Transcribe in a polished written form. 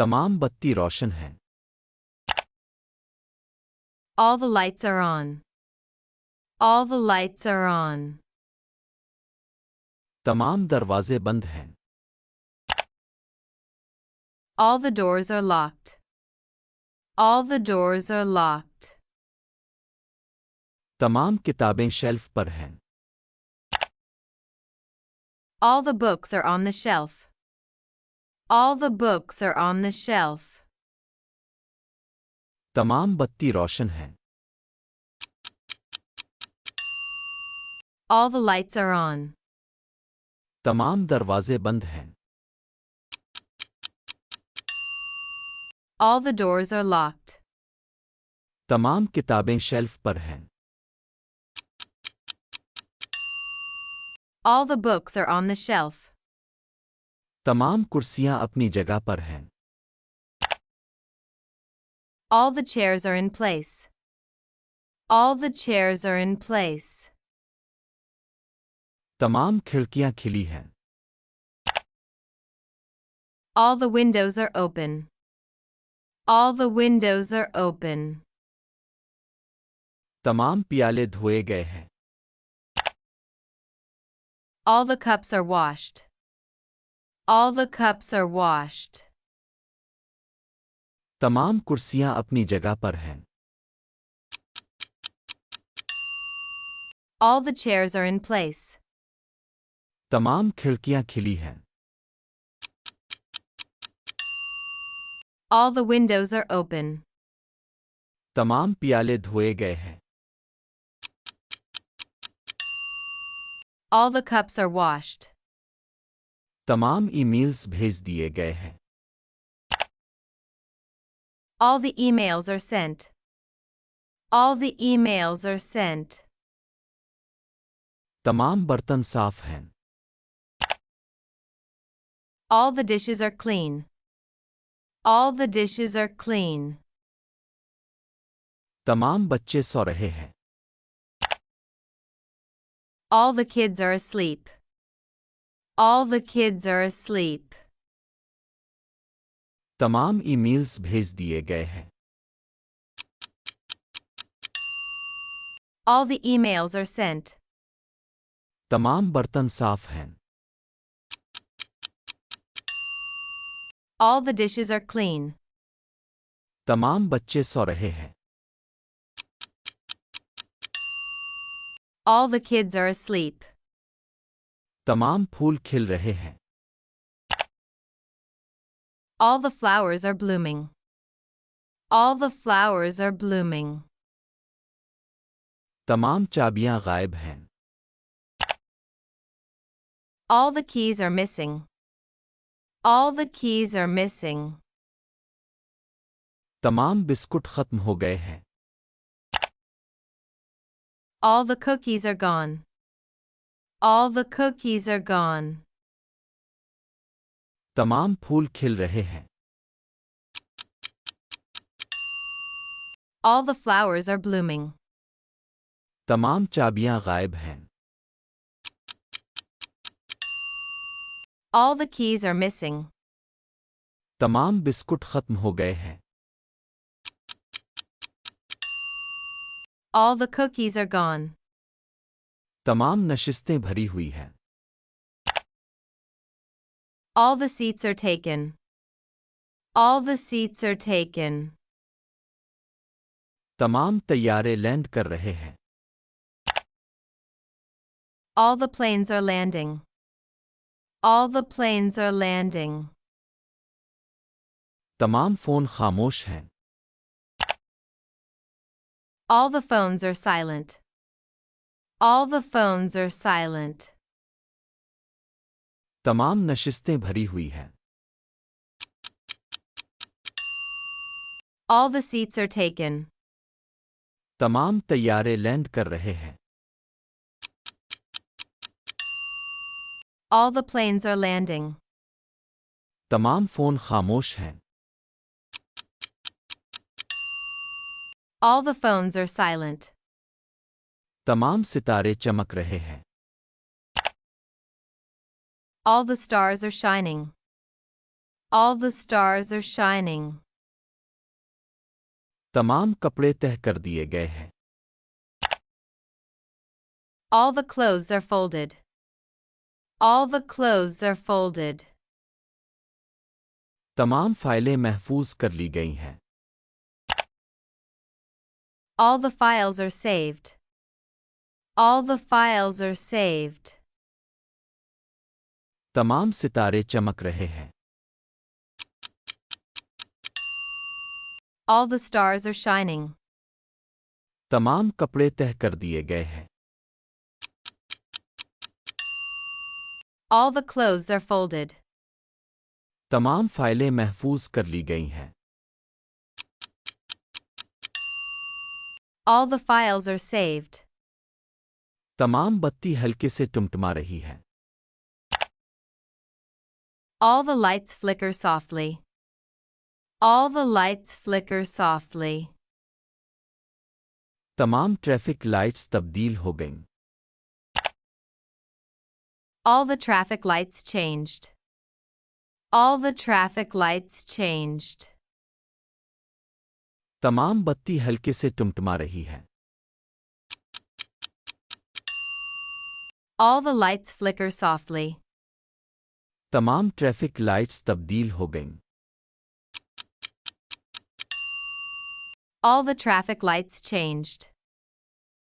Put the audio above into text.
तमाम बत्ती रोशन हैं। All the lights are on. All the lights are on. तमाम दरवाजे बंद हैं। All the doors are locked. All the doors are locked. तमाम किताबें शेल्फ पर हैं। All the books are on the shelf. All the books are on the shelf. तमाम बत्ती रोशन हैं। All the lights are on. तमाम दरवाजे बंद हैं। All the doors are locked. तमाम किताबें शेल्फ पर हैं। All the books are on the shelf. तमाम कुर्सियां अपनी जगह पर हैं। All the chairs are in place. All the chairs are in place. तमाम खिड़कियां खिली हैं। All the windows are open. All the windows are open. तमाम प्याले धोए गए हैं। All the cups are washed. All the cups are washed. तमाम कुर्सियां अपनी जगह पर हैं। All the chairs are in place. तमाम खिड़कियां खिली हैं। All the windows are open. तमाम प्याले धोए गए हैं। All the cups are washed. तमाम ईमेल्स भेज दिए गए हैं। All the emails are sent. All the emails are sent. तमाम बर्तन साफ हैं। All the dishes are clean. All the dishes are clean. तमाम बच्चे सो रहे हैं। All the kids are asleep. All the kids are asleep. तमाम ईमेल्स भेज दिए गए हैं। All the emails are sent. तमाम बर्तन साफ हैं। All the dishes are clean. तमाम बच्चे सो रहे हैं। All the kids are asleep. तमाम फूल खिल रहे हैं। All the flowers are blooming. All the flowers are blooming. तमाम चाबियां गायब हैं। All the keys are missing. All the keys are missing. तमाम बिस्कुट खत्म हो गए हैं। All the cookies are gone. All the cookies are gone. तमाम फूल खिल रहे हैं। All the flowers are blooming. तमाम चाबियां गायब हैं। All the keys are missing. तमाम बिस्कुट खत्म हो गए हैं। All the cookies are gone. तमाम नशिस्तें भरी हुई हैं। All the seats are taken. All the seats are taken. तमाम तैयारे लैंड कर रहे हैं। All the planes are landing. All the planes are landing. तमाम फोन खामोश हैं। All the phones are silent. All the phones are silent. तमाम नशिस्तें भरी हुई हैं। All the seats are taken. तमाम तैयारे लैंड कर रहे हैं। All the planes are landing. तमाम फोन खामोश हैं। All the phones are silent. तमाम सितारे चमक रहे हैं। All the stars are shining. All the stars are shining. तमाम कपड़े तह कर दिए गए हैं। All the clothes are folded. All the clothes are folded. तमाम फाइलें महफूज कर ली गई हैं। All the files are saved. All the files are saved. तमाम सितारे चमक रहे हैं। All the stars are shining. तमाम कपड़े तह कर दिए गए हैं। All the clothes are folded. तमाम फाइलें महफूज कर ली गई हैं। All the files are saved. तमाम बत्ती हल्के से टिमटिमा रही है। All the lights flicker softly. All the lights flicker softly. तमाम ट्रैफिक लाइट्स तब्दील हो गईं। All the traffic lights changed. All the traffic lights changed. तमाम बत्ती हल्के से टिमटिमा रही है। All the lights flicker softly. तमाम ट्रैफिक लाइट्स तब्दील हो गईं। All the traffic lights changed.